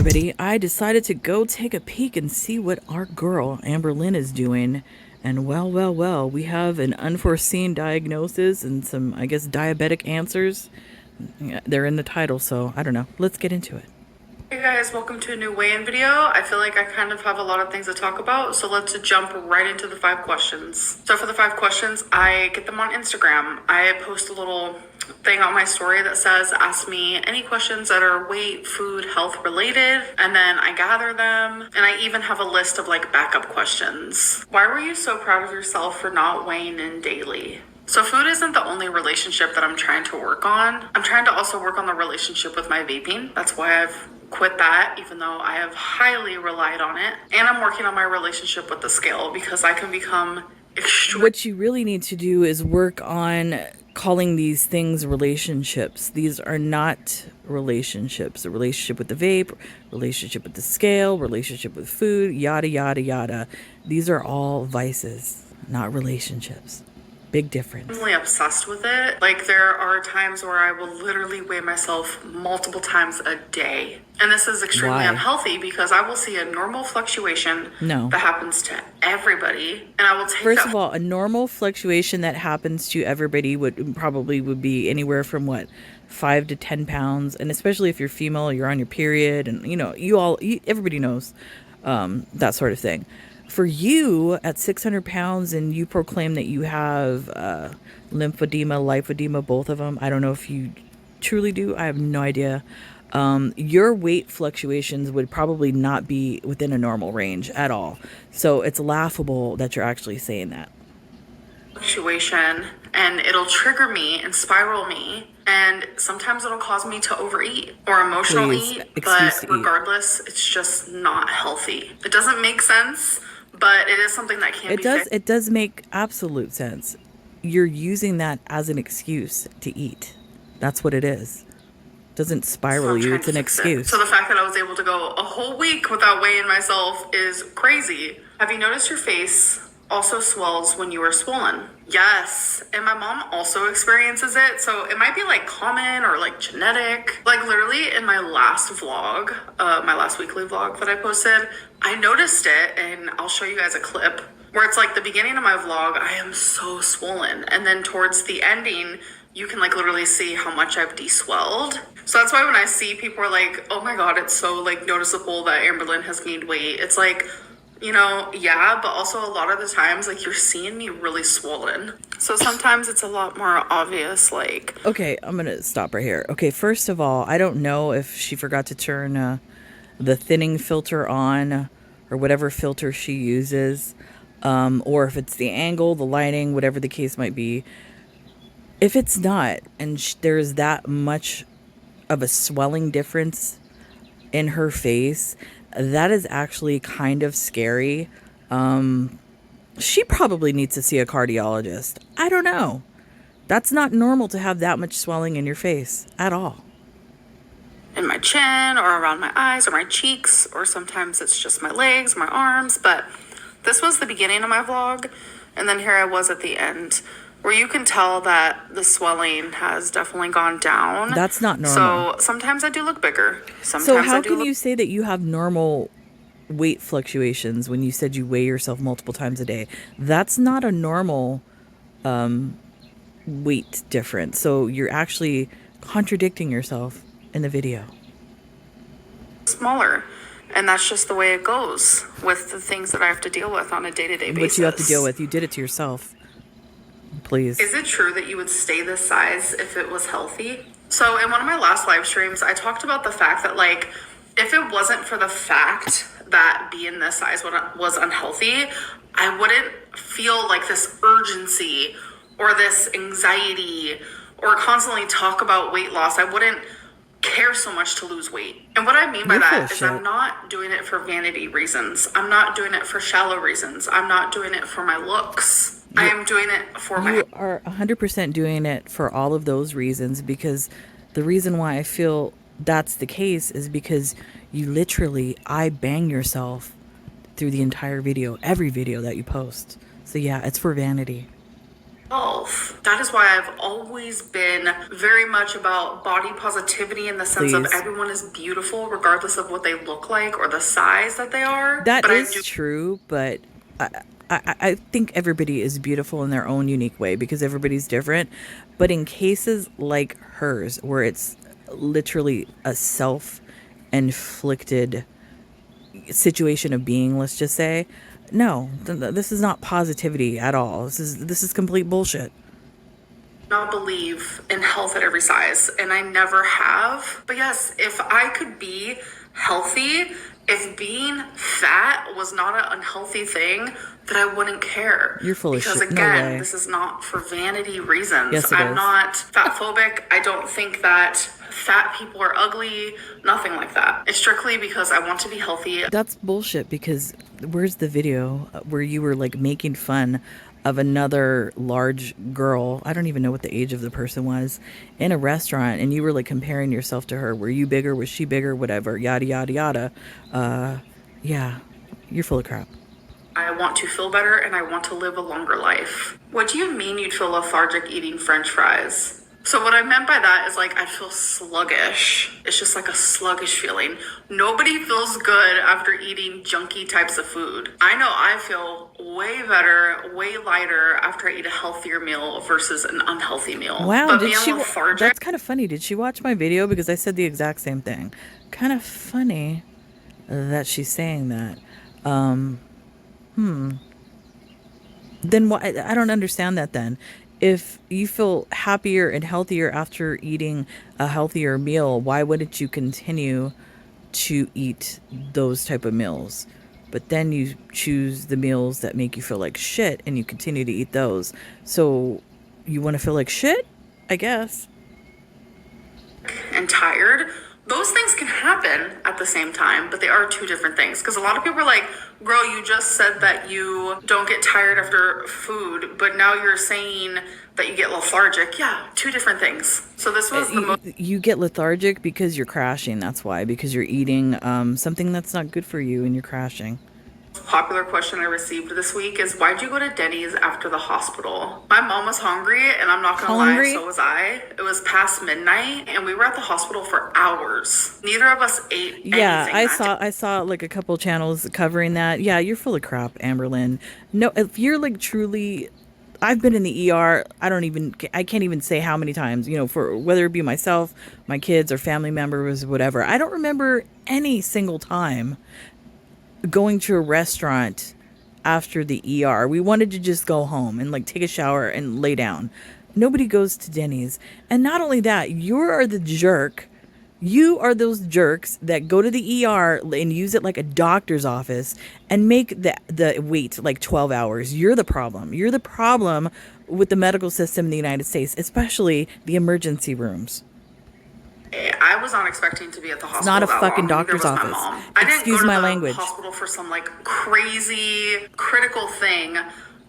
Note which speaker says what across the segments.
Speaker 1: everybody. I decided to go take a peek and see what our girl, Amberlynn, is doing. And well, we have an unforeseen diagnosis and some, I guess, diabetic answers. Yeah, they're in the title, so I don't know. Let's get into it.
Speaker 2: Hey guys, welcome to a new weigh-in video. I feel like I kind of have a lot of things to talk about, so let's jump right into the 5 questions. So for the 5 questions, I get them on Instagram. I post a little thing on my story that says, ask me any questions that are weight, food, health related, and then I gather them, and I even have a list of like backup questions. Why were you so proud of yourself for not weighing in daily? So food isn't the only relationship that I'm trying to work on. I'm trying to also work on the relationship with my vaping. That's why I've quit that, even though I have highly relied on it. And I'm working on my relationship with the scale because I can become extreme.
Speaker 1: What you really need to do is work on calling these things relationships. These are not relationships. A relationship with the vape, relationship with the scale, relationship with food, yada, yada, yada. These are all vices, not relationships. Big difference.
Speaker 2: I'm really obsessed with it. Like there are times where I will literally weigh myself multiple times a day. And this is extremely unhealthy because I will see a normal fluctuation that happens to everybody. And I will take
Speaker 1: First of all, a normal fluctuation that happens to everybody would be anywhere from 5 to 10 pounds. And especially if you're female, you're on your period and everybody knows that sort of thing. For you at 600 pounds and you proclaim that you have lymphedema, lipedema, both of them. I don't know if you truly do. I have no idea. Your weight fluctuations would probably not be within a normal range at all. So it's laughable that you're actually saying that.
Speaker 2: Fluctuation, and it'll trigger me and spiral me. And sometimes it'll cause me to overeat or emotional eat. But regardless, it's just not healthy. It doesn't make sense. But it is something that can be fixed.
Speaker 1: It does make absolute sense. You're using that as an excuse to eat. That's what it is. It doesn't spiral you. It's an excuse.
Speaker 2: So the fact that I was able to go a whole week without weighing myself is crazy. Have you noticed your face also swells when you are swollen? Yes. And my mom also experiences it. So it might be like common or like genetic. Like literally in my last vlog, my last weekly vlog that I posted, I noticed it, and I'll show you guys a clip where it's like the beginning of my vlog, I am so swollen. And then towards the ending, you can like literally see how much I've de-swelled. So that's why when I see people are like, oh my God, it's so like noticeable that Amberlynn has gained weight. It's like, yeah, but also a lot of the times, like, you're seeing me really swollen. So sometimes it's a lot more obvious, like...
Speaker 1: Okay, I'm going to stop right here. Okay, first of all, I don't know if she forgot to turn the thinning filter on or whatever filter she uses, or if it's the angle, the lighting, whatever the case might be. If it's not, and there's that much of a swelling difference in her face... that is actually kind of scary. She probably needs to see a cardiologist. I don't know. That's not normal to have that much swelling in your face at all.
Speaker 2: In my chin or around my eyes or my cheeks, or sometimes it's just my legs, my arms. But this was the beginning of my vlog. And then here I was at the end, where you can tell that the swelling has definitely gone down.
Speaker 1: That's not normal.
Speaker 2: So sometimes I do look bigger.
Speaker 1: So how can you say that you have normal weight fluctuations when you said you weigh yourself multiple times a day? That's not a normal weight difference. So you're actually contradicting yourself in the video.
Speaker 2: Smaller. And that's just the way it goes with the things that I have to deal with on a day-to-day basis.
Speaker 1: What you have to deal with. You did it to yourself. Please.
Speaker 2: Is it true that you would stay this size if it was healthy? So in one of my last live streams, I talked about the fact that like, if it wasn't for the fact that being this size was unhealthy, I wouldn't feel like this urgency or this anxiety or constantly talk about weight loss. I wouldn't care so much to lose weight. And what I mean by that is I'm not doing it for vanity reasons. I'm not doing it for shallow reasons. I'm not doing it for my looks. I am doing it for my...
Speaker 1: You are 100% doing it for all of those reasons, because the reason why I feel that's the case is because you literally bang yourself through the entire video, every video that you post. So yeah, it's for vanity.
Speaker 2: health. That is why I've always been very much about body positivity in the sense of
Speaker 1: Please.
Speaker 2: everyone is beautiful regardless of what they look like or the size that they are.
Speaker 1: That
Speaker 2: But I
Speaker 1: is
Speaker 2: do
Speaker 1: true, but I think everybody is beautiful in their own unique way because everybody's different. But in cases like hers, where it's literally a self inflicted situation of being, let's just say, no, this is not positivity at all. This is complete bullshit.
Speaker 2: not believe in health at every size, and I never have. But yes, if I could be healthy, if being fat was not an unhealthy thing, then I wouldn't care.
Speaker 1: You're full of
Speaker 2: Because
Speaker 1: shit. No
Speaker 2: again,
Speaker 1: way.
Speaker 2: this is not for vanity reasons.
Speaker 1: Yes, it
Speaker 2: I'm
Speaker 1: is.
Speaker 2: not fat phobic. I don't think that fat people are ugly, nothing like that. It's strictly because I want to be healthy.
Speaker 1: That's bullshit because where's the video where you were like making fun of another large girl? I don't even know what the age of the person was in a restaurant, and you were like comparing yourself to her. Were you bigger? Was she bigger? Whatever, yada, yada, yada. Yeah, you're full of crap.
Speaker 2: I want to feel better and I want to live a longer life. What do you mean you'd feel lethargic eating French fries? So what I meant by that is like I feel sluggish. It's just like a sluggish feeling. Nobody feels good after eating junky types of food. I know I feel way better, way lighter after I eat a healthier meal versus an unhealthy meal.
Speaker 1: Wow,
Speaker 2: But
Speaker 1: did
Speaker 2: being
Speaker 1: she?
Speaker 2: lethargic,
Speaker 1: That's kind of funny. Did she watch my video? Because I said the exact same thing. Kind of funny that she's saying that. Then why? I don't understand that then. If you feel happier and healthier after eating a healthier meal, why wouldn't you continue to eat those type of meals? But then you choose the meals that make you feel like shit and you continue to eat those. So you want to feel like shit? I guess.
Speaker 2: and tired, those things can happen at the same time, but they are two different things. Because a lot of people are like, girl, you just said that you don't get tired after food, but now you're saying that you get lethargic. Yeah, two different things. So this was the most
Speaker 1: You get lethargic because you're crashing. That's why. Because you're eating something that's not good for you and you're crashing.
Speaker 2: popular question I received this week is why'd you go to Denny's after the hospital? My mom was hungry, and I'm not gonna
Speaker 1: Hungry?
Speaker 2: lie, so was I. It was past midnight, and we were at the hospital for hours. Neither of us ate
Speaker 1: Yeah,
Speaker 2: anything
Speaker 1: I
Speaker 2: that
Speaker 1: saw I saw like a couple channels covering that. Yeah, you're full of crap, Amberlynn. No, if you're like truly, I've been in the ER. I can't even say how many times, for whether it be myself, my kids or family members, whatever. I don't remember any single time going to a restaurant after the ER. We wanted to just go home and like take a shower and lay down. Nobody goes to Denny's. And not only that, you are the jerk. You are those jerks that go to the ER and use it like a doctor's office and make the wait like 12 hours. You're the problem. You're the problem with the medical system in the United States, especially the emergency rooms.
Speaker 2: I was not expecting to be at the hospital.
Speaker 1: Not a
Speaker 2: that
Speaker 1: fucking
Speaker 2: long. Neither
Speaker 1: doctor's
Speaker 2: was my
Speaker 1: office.
Speaker 2: mom. I didn't
Speaker 1: Excuse
Speaker 2: go to
Speaker 1: my
Speaker 2: the
Speaker 1: language.
Speaker 2: hospital for some like crazy critical thing.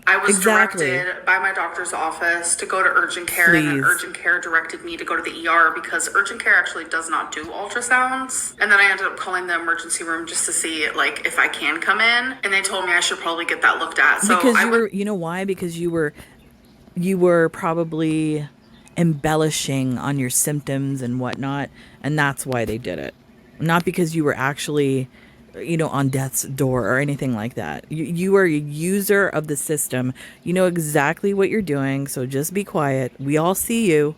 Speaker 2: I was
Speaker 1: Exactly.
Speaker 2: directed by my doctor's office to go to urgent care, and then
Speaker 1: Please.
Speaker 2: urgent care directed me to go to the ER because urgent care actually does not do ultrasounds. And then I ended up calling the emergency room just to see like if I can come in, and they told me I should probably get that looked at. So
Speaker 1: Because
Speaker 2: I
Speaker 1: you
Speaker 2: went
Speaker 1: were, you know why? Because you were probably embellishing on your symptoms and whatnot, and that's why they did it. Not because you were actually, on death's door or anything like that. You are a user of the system. You know exactly what you're doing, so just be quiet. We all see you.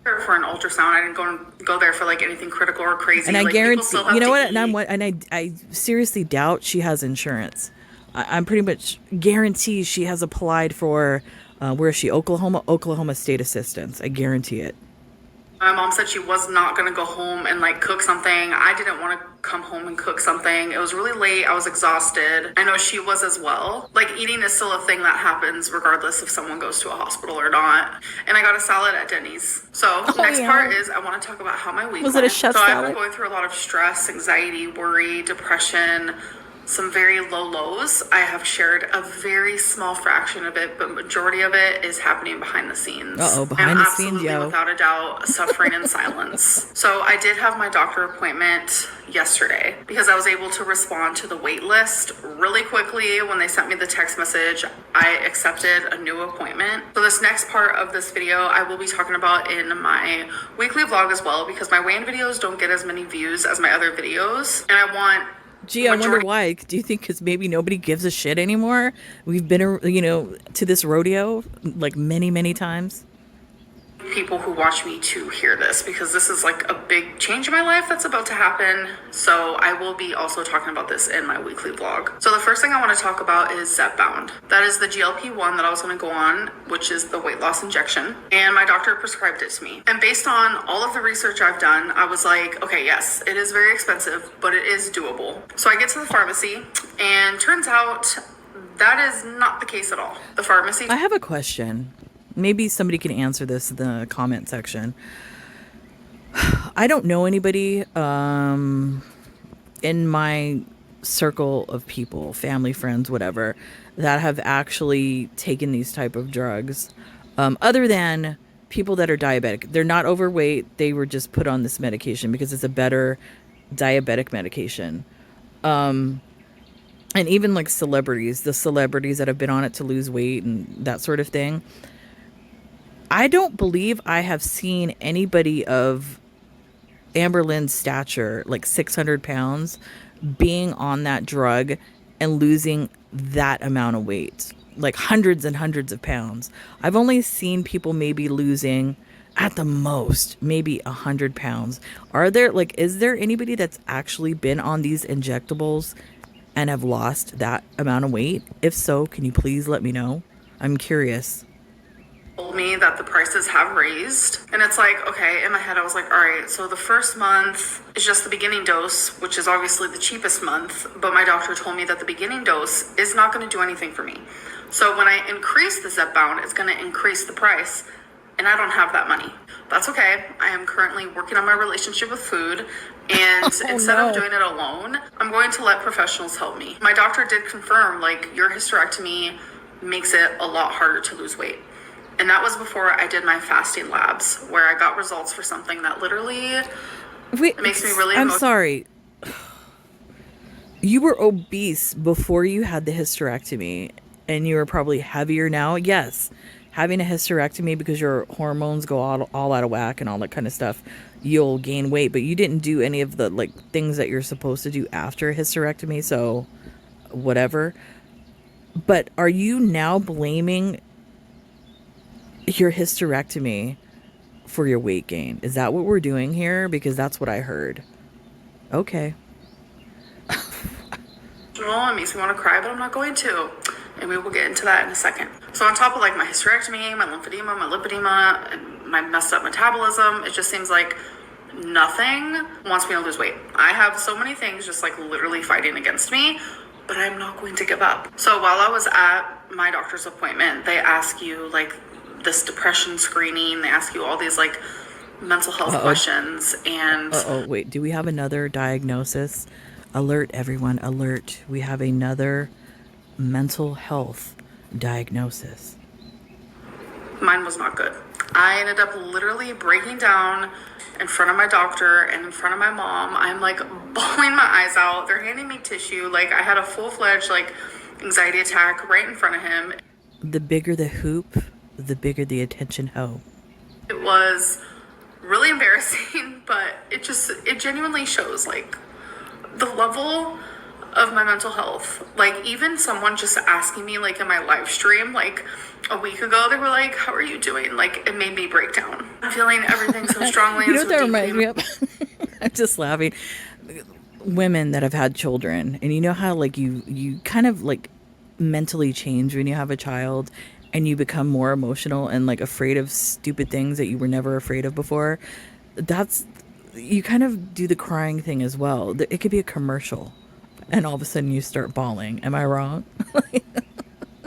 Speaker 2: there for an ultrasound. I didn't go there for like anything critical or crazy.
Speaker 1: And I
Speaker 2: like people
Speaker 1: guarantee,
Speaker 2: still have
Speaker 1: you know
Speaker 2: to
Speaker 1: what?
Speaker 2: eat.
Speaker 1: I seriously doubt she has insurance. I'm pretty much guarantee she has applied for, where is she? Oklahoma State Assistance. I guarantee it.
Speaker 2: My mom said she was not going to go home and like cook something. I didn't want to come home and cook something. It was really late. I was exhausted. I know she was as well. Like eating is still a thing that happens regardless if someone goes to a hospital or not. And I got a salad at Denny's. So next
Speaker 1: yeah.
Speaker 2: part is I want to talk about how my week
Speaker 1: Was it a
Speaker 2: went.
Speaker 1: chef
Speaker 2: So I've
Speaker 1: salad?
Speaker 2: been going through a lot of stress, anxiety, worry, depression, some very low lows. I have shared a very small fraction of it, but majority of it is happening behind the scenes.
Speaker 1: Uh-oh, behind the scenes,
Speaker 2: absolutely,
Speaker 1: yo.
Speaker 2: without a doubt, suffering in silence. So I did have my doctor appointment yesterday because I was able to respond to the wait list really quickly. When they sent me the text message, I accepted a new appointment. So this next part of this video, I will be talking about in my weekly vlog as well, because my weigh-in videos don't get as many views as my other videos. And I want
Speaker 1: Gee, I wonder why. Do you think because maybe nobody gives a shit anymore? We've been, to this rodeo like many, many times.
Speaker 2: people who watch me to hear this, because this is like a big change in my life that's about to happen. So I will be also talking about this in my weekly vlog. So the first thing I want to talk about is Zepbound. That is the GLP-1 that I was going to go on, which is the weight loss injection. And my doctor prescribed it to me. And based on all of the research I've done, I was like, okay, yes, it is very expensive, but it is doable. So I get to the pharmacy, and turns out that is not the case at all. The pharmacy...
Speaker 1: I have a question. Maybe somebody can answer this in the comment section. I don't know anybody in my circle of people, family, friends, whatever, that have actually taken these type of drugs, other than people that are diabetic. They're not overweight. They were just put on this medication because it's a better diabetic medication. And even like celebrities, the celebrities that have been on it to lose weight and that sort of thing. I don't believe I have seen anybody of Amberlynn's stature, like 600 pounds, being on that drug and losing that amount of weight, like hundreds and hundreds of pounds. I've only seen people maybe losing at the most, maybe 100 pounds. Is there anybody that's actually been on these injectables and have lost that amount of weight? If so, can you please let me know? I'm curious.
Speaker 2: Told me that the prices have raised, and it's like, okay, in my head I was like, all right, so the first month is just the beginning dose, which is obviously the cheapest month, but my doctor told me that the beginning dose is not going to do anything for me. So when I increase the Zepbound, it's going to increase the price, and I don't have that money. That's okay. I am currently working on my relationship with food, and instead of doing it alone, I'm going to let professionals help me. My doctor did confirm, like, your hysterectomy makes it a lot harder to lose weight. And that was before I did my fasting labs, where I got results for something that literally makes me really
Speaker 1: I'm sorry. You were obese before you had the hysterectomy, and you were probably heavier now. Yes, having a hysterectomy because your hormones go all out of whack and all that kind of stuff, you'll gain weight. But you didn't do any of the things that you're supposed to do after a hysterectomy, so whatever. But are you now blaming your hysterectomy for your weight gain? Is that what we're doing here? Because that's what I heard. Okay.
Speaker 2: Well, it makes me want to cry, but I'm not going to. And we will get into that in a second. So on top of my hysterectomy, my lymphedema, my lipedema, and my messed up metabolism, it just seems like nothing wants me to lose weight. I have so many things just literally fighting against me, but I'm not going to give up. So while I was at my doctor's appointment, they ask you this depression screening. They ask you all these mental health questions, and
Speaker 1: wait, do we have another diagnosis? Alert, everyone, alert. We have another mental health diagnosis.
Speaker 2: Mine was not good. I ended up literally breaking down in front of my doctor and in front of my mom. I'm bawling my eyes out. They're handing me tissue. I had a full-fledged anxiety attack right in front of him.
Speaker 1: The bigger the hoop, the bigger the attention hoe.
Speaker 2: It was really embarrassing, but it genuinely shows the level of my mental health. Even someone just asking me in my live stream a week ago, they were like, how are you doing? It made me break down. I'm feeling everything so strongly.
Speaker 1: You know what that reminds me of? I'm just laughing. Women that have had children, and you know how you kind of mentally change when you have a child, and you become more emotional and afraid of stupid things that you were never afraid of before. You kind of do the crying thing as well. It could be a commercial, and all of a sudden you start bawling. Am I wrong?
Speaker 2: My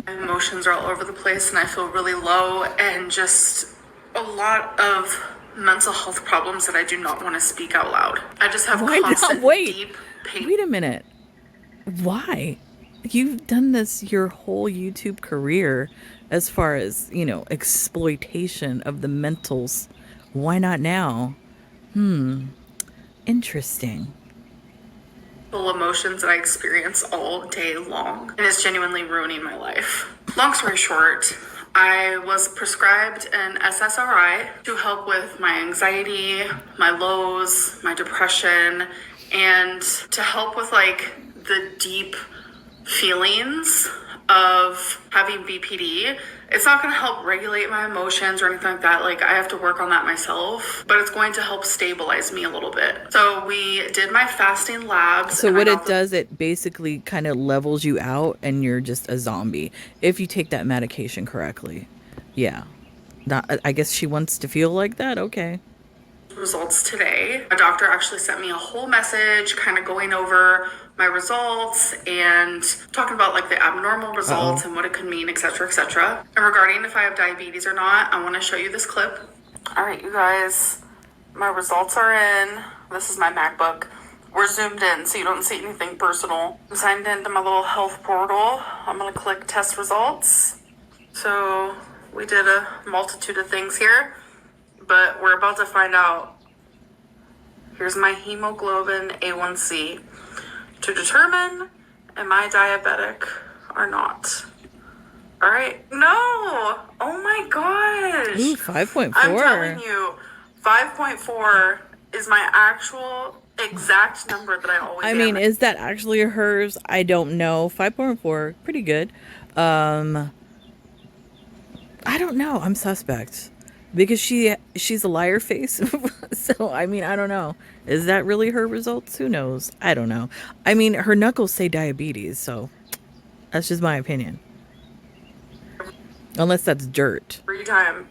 Speaker 2: emotions are all over the place, and I feel really low, and just a lot of mental health problems that I do not want to speak out loud. I just have deep pain.
Speaker 1: Wait a minute. Why? You've done this your whole YouTube career as far as, exploitation of the mentals. Why not now? Interesting.
Speaker 2: Full emotions that I experience all day long, and it's genuinely ruining my life. Long story short, I was prescribed an SSRI to help with my anxiety, my lows, my depression, and to help with like the deep feelings of having BPD. It's not going to help regulate my emotions or anything like that. Like, I have to work on that myself, but it's going to help stabilize me a little bit. So we did my fasting labs.
Speaker 1: So what it does, it basically kind of levels you out and you're just a zombie if you take that medication correctly. Yeah. I guess she wants to feel like that. Okay.
Speaker 2: Results today. A doctor actually sent me a whole message kind of going over my results and talking about like the abnormal results and what it could mean, etc., etc. And regarding if I have diabetes or not, I want to show you this clip. All right, you guys, my results are in. This is my MacBook. We're zoomed in so you don't see anything personal. I'm signed into my little health portal. I'm gonna click test results. So we did a multitude of things here, but we're about to find out. Here's my hemoglobin A1C to determine am I diabetic or not. All right. No. Oh my gosh.
Speaker 1: Ooh, 5.4.
Speaker 2: I'm telling you, 5.4 is my actual exact number that I always
Speaker 1: I mean, is that actually hers? I don't know. 5.4, pretty good. I don't know. I'm suspect. Because she's a liar face. So, I mean, I don't know. Is that really her results? Who knows? I don't know. I mean, her knuckles say diabetes, so that's just my opinion. Unless that's dirt.
Speaker 2: Every time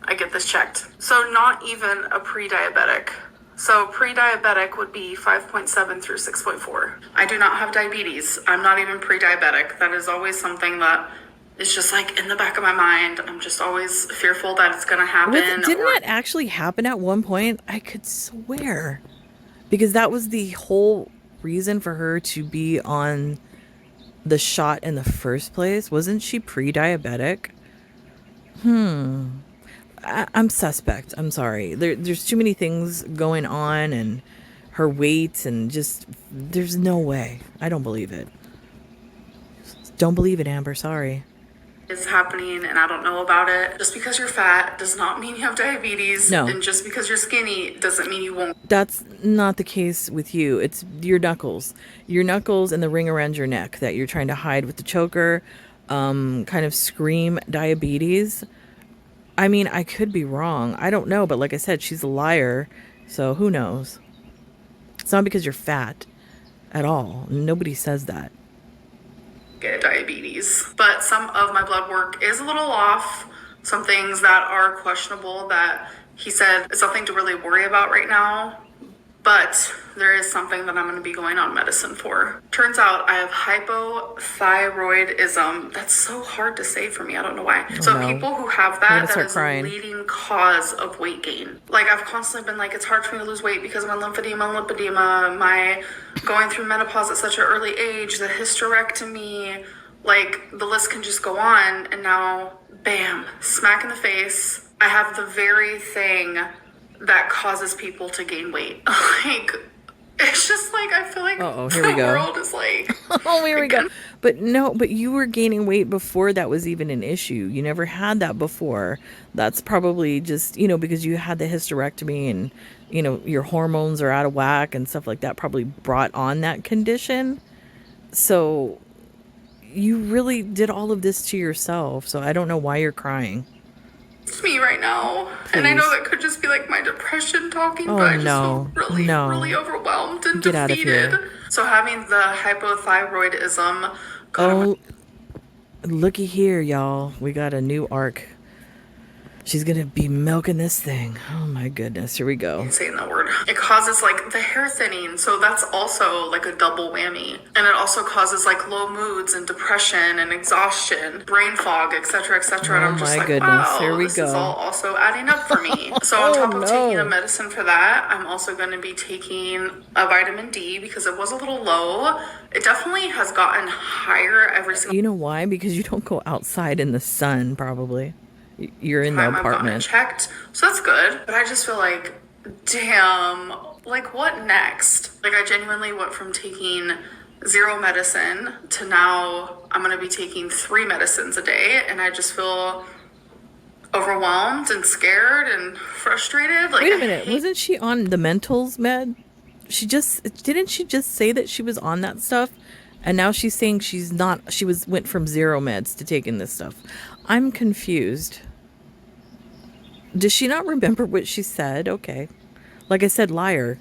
Speaker 2: I get this checked. So not even a pre-diabetic. So pre-diabetic would be 5.7 through 6.4. I do not have diabetes. I'm not even pre-diabetic. That is always something that is just like in the back of my mind. I'm just always fearful that it's going to happen.
Speaker 1: Didn't that actually happen at one point? I could swear. Because that was the whole reason for her to be on the shot in the first place. Wasn't she pre-diabetic? I'm suspect. I'm sorry. There's too many things going on, and her weight, and just there's no way. I don't believe it. Don't believe it, Amber. Sorry.
Speaker 2: Is happening and I don't know about it. Just because you're fat does not mean you have diabetes.
Speaker 1: No.
Speaker 2: And just because you're skinny doesn't mean you won't.
Speaker 1: That's not the case with you. It's your knuckles. Your knuckles and the ring around your neck that you're trying to hide with the choker. Kind of scream diabetes. I mean, I could be wrong. I don't know. But like I said, she's a liar. So who knows? It's not because you're fat at all. Nobody says that.
Speaker 2: Get diabetes, but some of my blood work is a little off. Some things that are questionable that he said is nothing to really worry about right now, but there is something that I'm going to be going on medicine for. Turns out I have hypothyroidism. That's so hard to say for me. I don't know why. People who have that is a leading cause of weight gain. Like, I've constantly been like, it's hard for me to lose weight because of my lymphedema, my going through menopause at such an early age, the hysterectomy, like the list can just go on. And now, bam, smack in the face. I have the very thing that causes people to gain weight. Like, it's just like, I feel like
Speaker 1: here we go.
Speaker 2: World is like...
Speaker 1: Oh, here we go. But you were gaining weight before that was even an issue. You never had that before. That's probably just, because you had the hysterectomy and, your hormones are out of whack and stuff like that probably brought on that condition. So you really did all of this to yourself. So I don't know why you're crying.
Speaker 2: It's me right now. Please. And I know that could just be like my depression talking, but I just feel really overwhelmed and
Speaker 1: Get
Speaker 2: defeated.
Speaker 1: Out of here.
Speaker 2: So having the hypothyroidism.
Speaker 1: Looky here, y'all. We got a new arc. She's gonna be milking this thing. Oh my goodness. Here we go.
Speaker 2: Saying that word. It causes like the hair thinning, so that's also like a double whammy. And it also causes like low moods and depression and exhaustion, brain fog, etc., etc. And
Speaker 1: Oh
Speaker 2: I'm just
Speaker 1: my
Speaker 2: like,
Speaker 1: goodness.
Speaker 2: wow,
Speaker 1: Here we
Speaker 2: this
Speaker 1: go.
Speaker 2: is all also adding up for me. So on top of taking
Speaker 1: no.
Speaker 2: a medicine for that, I'm also going to be taking a vitamin D because it was a little low. It definitely has gotten higher every single
Speaker 1: You know why? Because you don't go outside in the sun, probably. You're in the
Speaker 2: time I've gotten it
Speaker 1: apartment.
Speaker 2: checked. So that's good. But I just feel like, damn, like what next? Like I genuinely went from taking 0 medicine to now I'm going to be taking 3 medicines a day. And I just feel overwhelmed and scared and frustrated. Like
Speaker 1: Wait a minute. Wasn't she on the mentals med? Didn't she just say that she was on that stuff? And now she's saying she's not, went from 0 meds to taking this stuff. I'm confused. Does she not remember what she said? Okay. Like I said, liar.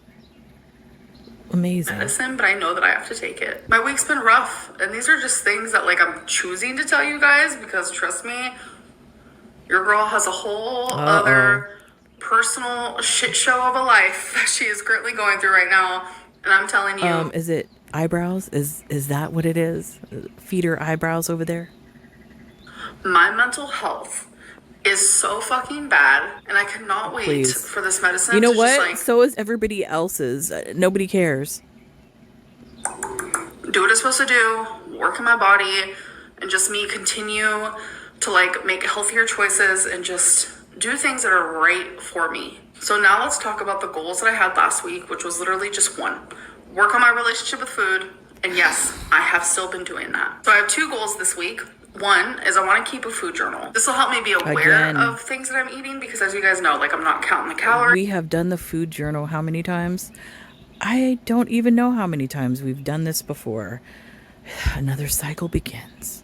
Speaker 1: Amazing.
Speaker 2: medicine, but I know that I have to take it. My week's been rough, and these are just things that like I'm choosing to tell you guys because trust me, your girl has a whole other personal shit show of a life that she is currently going through right now. And I'm telling you,
Speaker 1: Is it eyebrows? Is that what it is? Feed her eyebrows over there?
Speaker 2: my mental health is so fucking bad, and I cannot wait
Speaker 1: Please.
Speaker 2: for this medicine
Speaker 1: You know
Speaker 2: to
Speaker 1: what?
Speaker 2: just like
Speaker 1: So is everybody else's. Nobody cares.
Speaker 2: do what it's supposed to do, work in my body, and just me continue to like make healthier choices and just do things that are right for me. So now let's talk about the goals that I had last week, which was literally just one. Work on my relationship with food. And yes, I have still been doing that. So I have 2 goals this week. One is I want to keep a food journal. This will help me be aware
Speaker 1: Again.
Speaker 2: of things that I'm eating because as you guys know, like I'm not counting the calories.
Speaker 1: We have done the food journal how many times? I don't even know how many times we've done this before. Another cycle begins.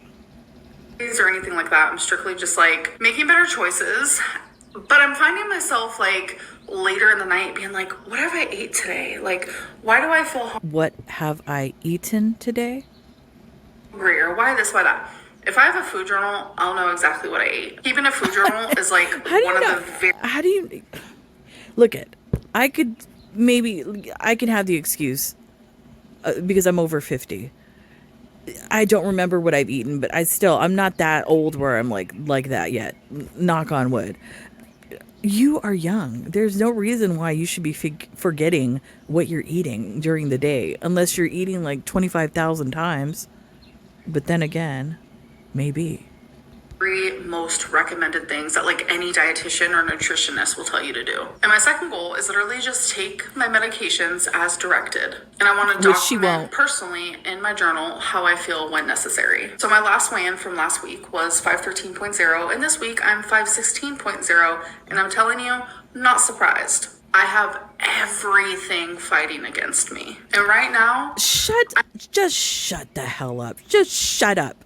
Speaker 2: Or anything like that. I'm strictly just like making better choices. But I'm finding myself like later in the night being like, what have I ate today? Like, why do I feel
Speaker 1: What have I eaten today?
Speaker 2: hungry? Or why this, why that? If I have a food journal, I'll know exactly what I ate. Keeping a food journal is like one of the very
Speaker 1: How do you look at? I could have the excuse because I'm over 50. I don't remember what I've eaten, but I'm not that old where I'm like that yet. Knock on wood. You are young. There's no reason why you should be forgetting what you're eating during the day, unless you're eating like 25,000 times. But then again, maybe.
Speaker 2: 3 most recommended things that like any dietitian or nutritionist will tell you to do. And my second goal is literally just take my medications as directed. And I want to
Speaker 1: Which she
Speaker 2: document
Speaker 1: won't.
Speaker 2: personally in my journal how I feel when necessary. So my last weigh-in from last week was 513.0 and this week I'm 516.0 and I'm telling you, not surprised. I have everything fighting against me. And right now,
Speaker 1: Just shut the hell up. Just shut up.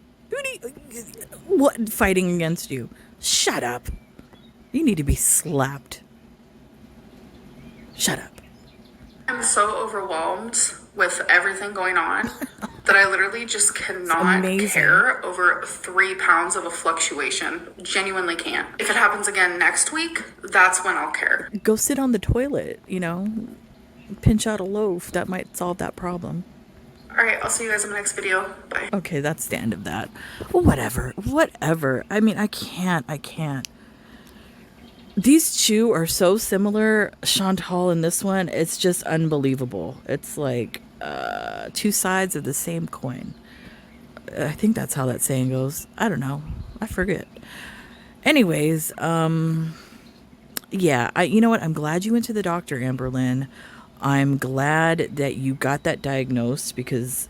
Speaker 1: What fighting against you? Shut up. You need to be slapped. Shut up.
Speaker 2: I'm so overwhelmed with everything going on that I literally just cannot
Speaker 1: amazing.
Speaker 2: care over 3 pounds of a fluctuation. Genuinely can't. If it happens again next week, that's when I'll care.
Speaker 1: Go sit on the toilet, pinch out a loaf. That might solve that problem.
Speaker 2: All right, I'll see you guys in the next video. Bye.
Speaker 1: Okay, that's the end of that. Whatever. I mean, I can't. These 2 are so similar, Chantal and this one. It's just unbelievable. It's like 2 sides of the same coin. I think that's how that saying goes. I don't know. I forget. Anyways, yeah, you know what? I'm glad you went to the doctor, Amberlynn. I'm glad that you got that diagnosed because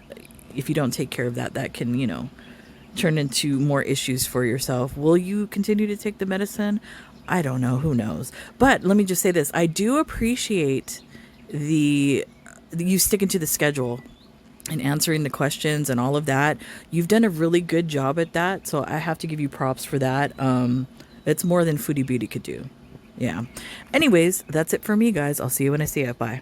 Speaker 1: if you don't take care of that, that can, turn into more issues for yourself. Will you continue to take the medicine? I don't know. Who knows? But let me just say this. I do appreciate you sticking to the schedule and answering the questions and all of that. You've done a really good job at that. So I have to give you props for that. It's more than Foodie Beauty could do. Yeah. Anyways, that's it for me, guys. I'll see you when I see you. Bye.